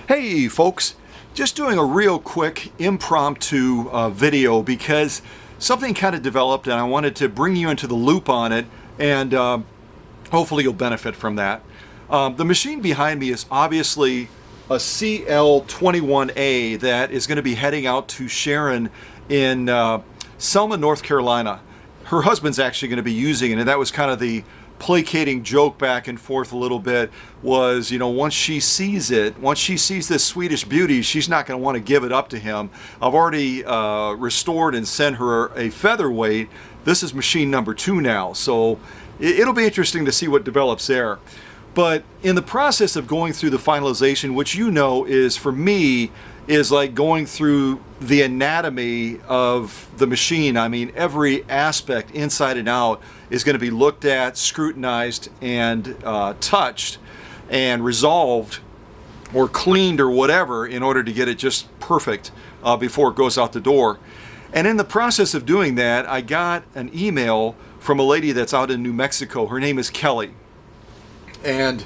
Hey folks, just doing a real quick impromptu video because something kind of developed and I wanted to bring you into the loop on it, and hopefully you'll benefit from that. The machine behind me is obviously a CL21A that is going to be heading out to Sharon in Selma, North Carolina. Her husband's actually going to be using it, and that was kind of the placating joke back and forth a little bit, was, you know, once she sees this Swedish beauty, she's not going to want to give it up to him. I've already restored and sent her a featherweight. This is machine number 2 now, so it'll be interesting to see what develops there. But in the process of going through the finalization, which you know is, for me, is like going through the anatomy of the machine. I mean, every aspect inside and out is going to be looked at, scrutinized, and touched and resolved or cleaned or whatever in order to get it just perfect before it goes out the door. And in the process of doing that, I got an email from a lady that's out in New Mexico. Her name is Kelly. And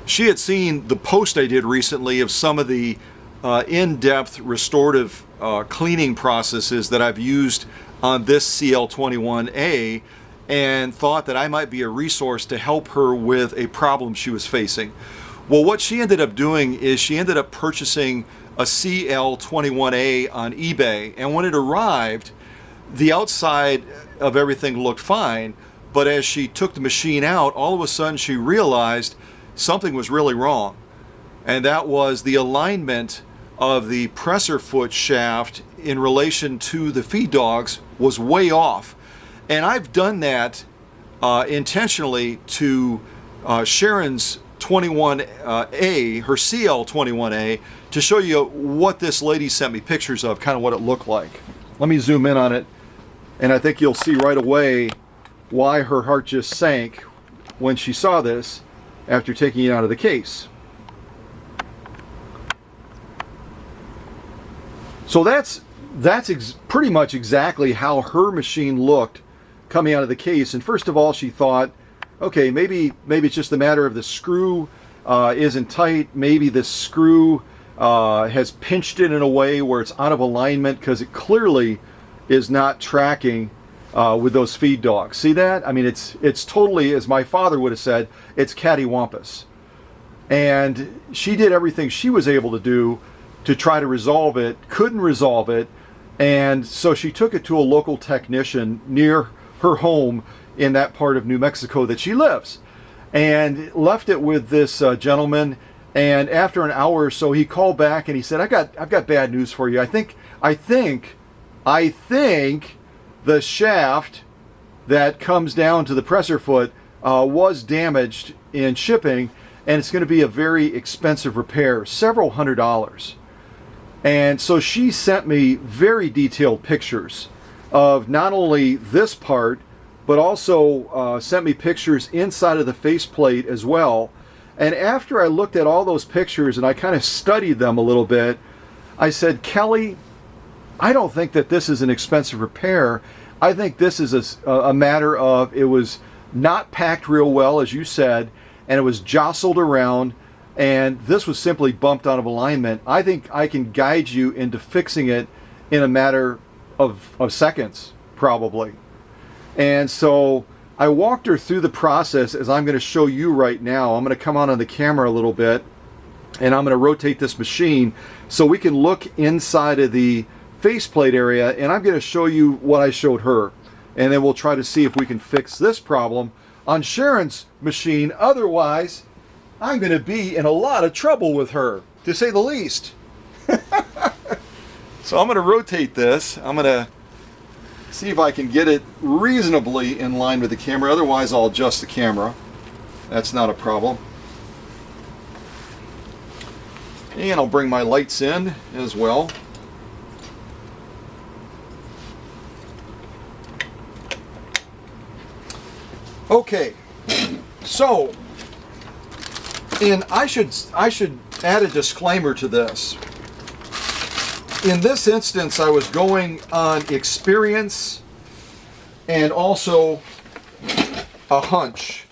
she had seen the post I did recently of some of the in-depth restorative cleaning processes that I've used on this CL21A, and thought that I might be a resource to help her with a problem she was facing. Well, what she ended up doing is she ended up purchasing a CL21A on eBay, and when it arrived, the outside of everything looked fine, but as she took the machine out, all of a sudden she realized something was really wrong, and that was the alignment of the presser foot shaft in relation to the feed dogs was way off. And I've done that intentionally to Sharon's 21A, her CL21A, to show you what this lady sent me pictures of, kind of what it looked like. Let me zoom in on it, and I think you'll see right away why her heart just sank when she saw this after taking it out of the case. So that's pretty much exactly how her machine looked coming out of the case. And first of all, she thought, okay, maybe it's just a matter of the screw isn't tight. Maybe the screw has pinched it in a way where it's out of alignment, because it clearly is not tracking with those feed dogs. See that? I mean, it's totally, as my father would have said, it's cattywampus. And she did everything she was able to do to try to resolve it, couldn't resolve it, and so she took it to a local technician near her home in that part of New Mexico that she lives, and left it with this gentleman. And after an hour or so, he called back and he said, I've got bad news for you. I think the shaft that comes down to the presser foot was damaged in shipping, and it's going to be a very expensive repair, several $100s. And so she sent me very detailed pictures of not only this part, but also sent me pictures inside of the faceplate as well. And after I looked at all those pictures and I kind of studied them a little bit, I said, Kelly, I don't think that this is an expensive repair. I think this is a matter of, it was not packed real well, as you said, and it was jostled around, and this was simply bumped out of alignment. I think I can guide you into fixing it in a matter of seconds, probably. And so I walked her through the process, as I'm going to show you right now. I'm going to come on the camera a little bit, and I'm going to rotate this machine so we can look inside of the faceplate area, and I'm going to show you what I showed her. And then we'll try to see if we can fix this problem on Sharon's machine. Otherwise, I'm going to be in a lot of trouble with her, to say the least. So I'm going to rotate this. I'm going to see if I can get it reasonably in line with the camera. Otherwise, I'll adjust the camera. That's not a problem. And I'll bring my lights in as well. Okay, so, and I should add a disclaimer to this. In this instance, I was going on experience and also a hunch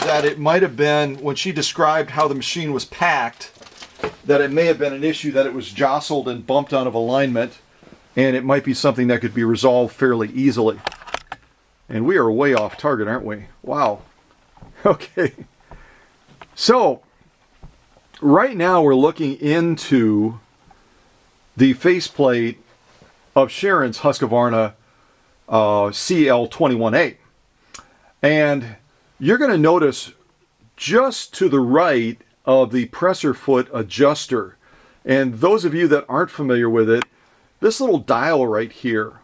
that it might have been, when she described how the machine was packed, that it may have been an issue that it was jostled and bumped out of alignment, and it might be something that could be resolved fairly easily. And we are way off target, aren't we? Wow. Okay. So, right now we're looking into the faceplate of Sharon's Husqvarna CL21A. And you're going to notice just to the right of the pressure foot adjuster. And those of you that aren't familiar with it, this little dial right here,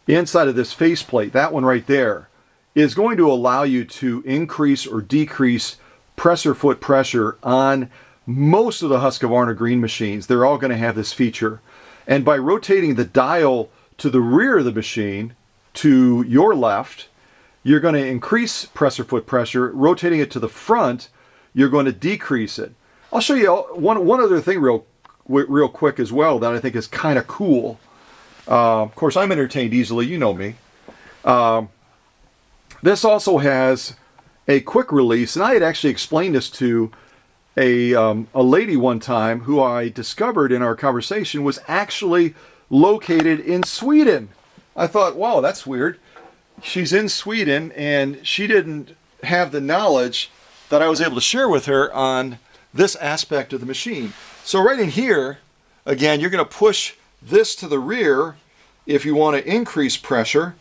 inside of this faceplate, that one right there, is going to allow you to increase or decrease pressure foot pressure on most of the Husqvarna green machines. They're all going to have this feature. And by rotating the dial to the rear of the machine, to your left, you're going to increase pressure foot pressure. Rotating it to the front, you're going to decrease it. I'll show you one other thing real quick as well that I think is kind of cool. Of course, I'm entertained easily. You know me. This also has a quick release, and I had actually explained this to a lady one time who I discovered in our conversation was actually located in Sweden. I thought, wow, that's weird. She's in Sweden, and she didn't have the knowledge that I was able to share with her on this aspect of the machine. So right in here, again, you're going to push this to the rear if you want to increase pressure,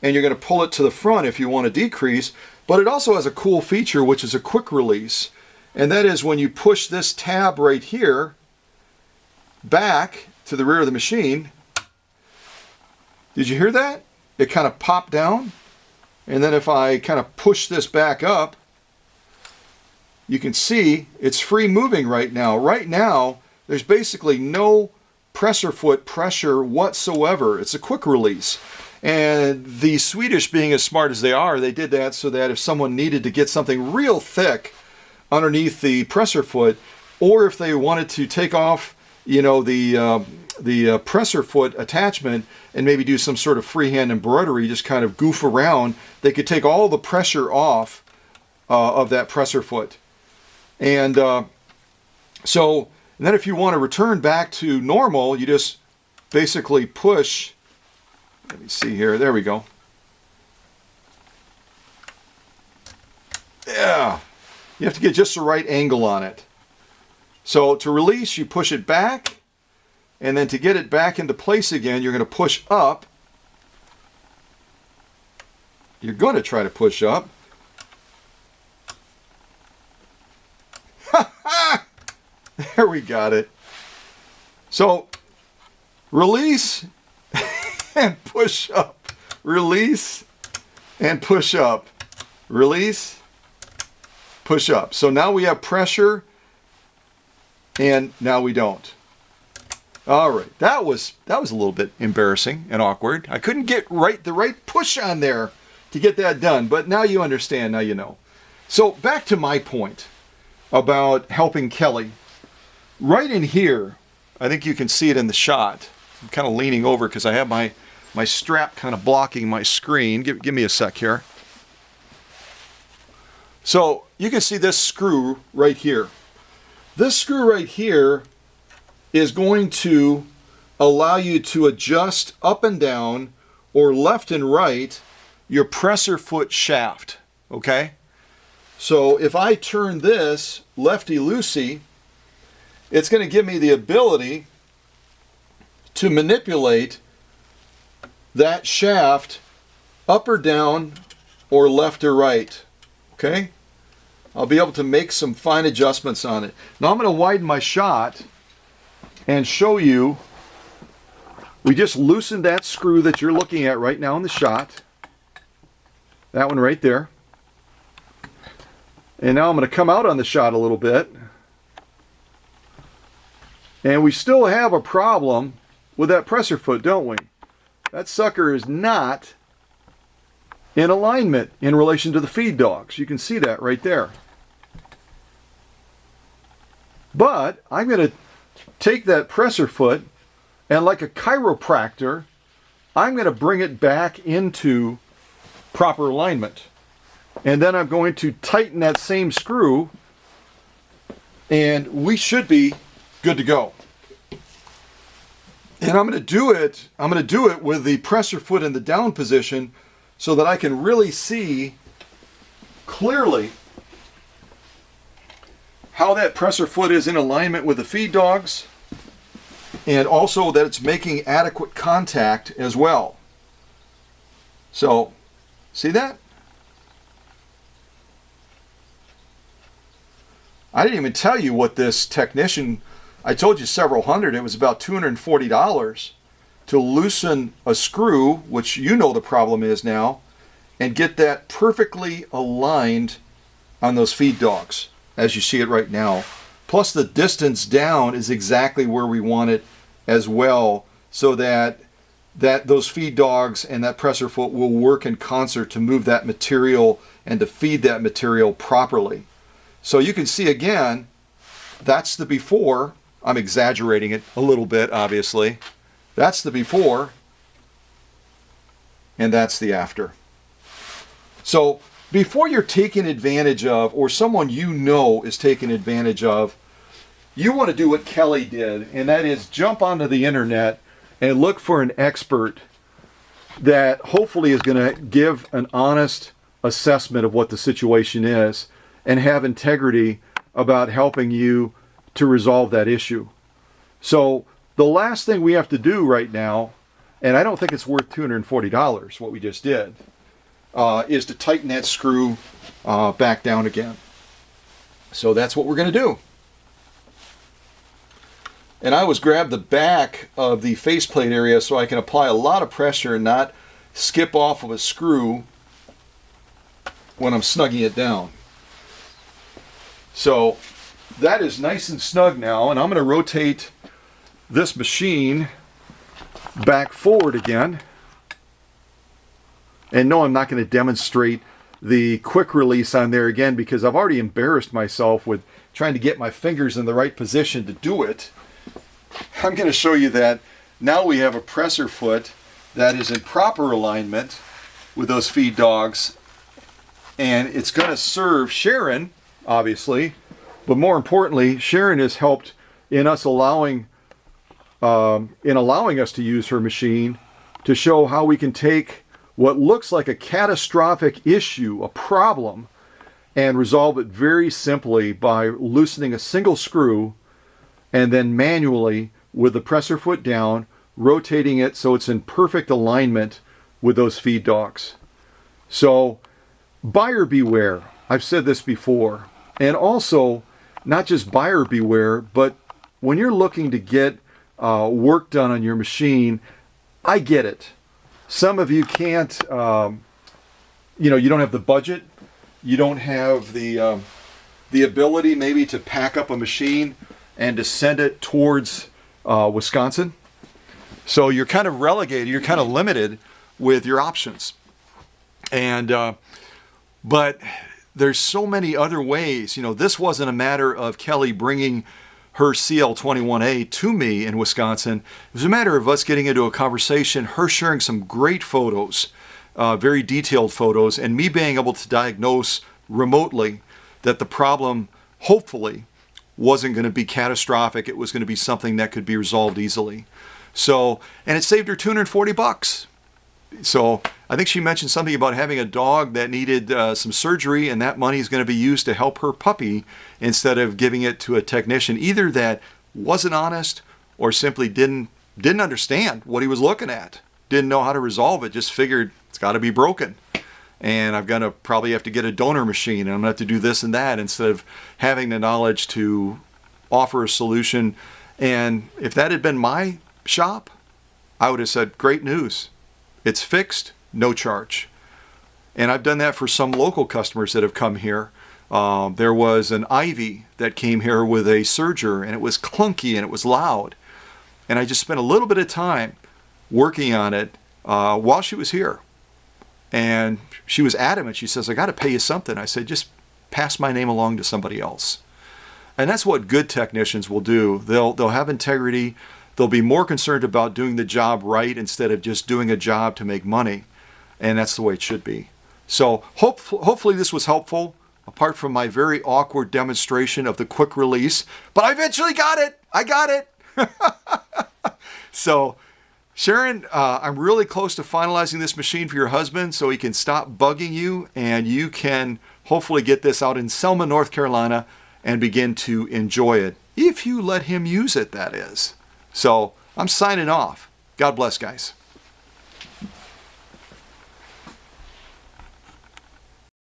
and you're going to pull it to the front if you want to decrease. But it also has a cool feature, which is a quick release. And that is when you push this tab right here back to the rear of the machine. Did you hear that? It kind of popped down. And then if I kind of push this back up, you can see it's free moving right now. Right now, there's basically no pressure foot pressure whatsoever. It's a quick release. And the Swedish, being as smart as they are, they did that so that if someone needed to get something real thick underneath the pressure foot, or if they wanted to take off, you know, the pressure foot attachment and maybe do some sort of freehand embroidery, just kind of goof around, they could take all the pressure off of that pressure foot. And so then if you want to return back to normal, you just basically push. Let me see here. There we go. Yeah. You have to get just the right angle on it. So to release, you push it back. And then to get it back into place again, you're going to push up. You're going to try to push up. There we got it. So release and push up. Release and push up. Release, push up. So now we have pressure, and now we don't. All right, that was a little bit embarrassing and awkward. I couldn't get the right push on there to get that done, but now you understand, now you know. So back to my point about helping Kelly. Right in here, I think you can see it in the shot. I'm kind of leaning over because I have my strap kind of blocking my screen. Give me a sec here. So you can see this screw right here. This screw right here is going to allow you to adjust up and down or left and right your pressure foot shaft, okay? So if I turn this lefty-loosey, it's going to give me the ability to manipulate that shaft up or down or left or right, okay? I'll be able to make some fine adjustments on it. Now I'm going to widen my shot and show you. We just loosened that screw that you're looking at right now in the shot. That one right there. And now I'm going to come out on the shot a little bit. And we still have a problem with that pressure foot, don't we? That sucker is not in alignment in relation to the feed dogs. You can see that right there. But I'm going to take that pressure foot and, like a chiropractor, I'm going to bring it back into proper alignment. And then I'm going to tighten that same screw and we should be good to go. And I'm going to do it with the presser foot in the down position so that I can really see clearly how that presser foot is in alignment with the feed dogs, and also that it's making adequate contact as well. So, see that? I didn't even tell you what this technician, I told you several hundred, it was about $240 to loosen a screw, which you know the problem is now, and get that perfectly aligned on those feed dogs, as you see it right now. Plus the distance down is exactly where we want it as well, so that those feed dogs and that presser foot will work in concert to move that material and to feed that material properly. So you can see again, that's the before. I'm exaggerating it a little bit, obviously. That's the before, and that's the after. So before you're taken advantage of, or someone you know is taken advantage of, you want to do what Kelly did, and that is jump onto the internet and look for an expert that hopefully is going to give an honest assessment of what the situation is and have integrity about helping you to resolve that issue. So the last thing we have to do right now, and I don't think it's worth $240, what we just did, is to tighten that screw back down again. So that's what we're going to do. And I always grab the back of the faceplate area so I can apply a lot of pressure and not skip off of a screw when I'm snugging it down. So that is nice and snug now, and I'm going to rotate this machine back forward again. And no, I'm not going to demonstrate the quick release on there again because I've already embarrassed myself with trying to get my fingers in the right position to do it. I'm going to show you that now we have a presser foot that is in proper alignment with those feed dogs, and it's going to serve Sharon, obviously, but more importantly, Sharon has helped in us allowing us to use her machine to show how we can take what looks like a catastrophic issue, a problem, and resolve it very simply by loosening a single screw and then manually with the presser foot down, rotating it so it's in perfect alignment with those feed dogs. So buyer beware. I've said this before. And also, not just buyer beware, but when you're looking to get work done on your machine, I get it. Some of you can't, you don't have the budget. You don't have the ability maybe to pack up a machine and to send it towards Wisconsin. So you're kind of relegated, you're kind of limited with your options. And, but there's so many other ways. This wasn't a matter of Kelly bringing her CL21A to me in Wisconsin. It was a matter of us getting into a conversation, her sharing some great photos, very detailed photos, and me being able to diagnose remotely that the problem, hopefully, wasn't going to be catastrophic. It was going to be something that could be resolved easily. So, and it saved her $240. So I think she mentioned something about having a dog that needed some surgery, and that money is going to be used to help her puppy instead of giving it to a technician either that wasn't honest or simply didn't understand what he was looking at, didn't know how to resolve it, just figured it's got to be broken. And I'm going to probably have to get a donor machine, and I'm going to have to do this and that instead of having the knowledge to offer a solution. And if that had been my shop, I would have said, great news. It's fixed, no charge. And I've done that for some local customers that have come here. There was an Ivy that came here with a serger, and it was clunky and it was loud. And I just spent a little bit of time working on it while she was here. And she was adamant. She says, I got to pay you something. I said, just pass my name along to somebody else. And that's what good technicians will do. They'll have integrity. They'll be more concerned about doing the job right instead of just doing a job to make money. And that's the way it should be. So hopefully this was helpful. apart from my very awkward demonstration of the quick release. But I eventually got it. I got it. So, Sharon, I'm really close to finalizing this machine for your husband so he can stop bugging you, and you can hopefully get this out in Selma, North Carolina, and begin to enjoy it, if you let him use it, that is. So, I'm signing off. God bless, guys.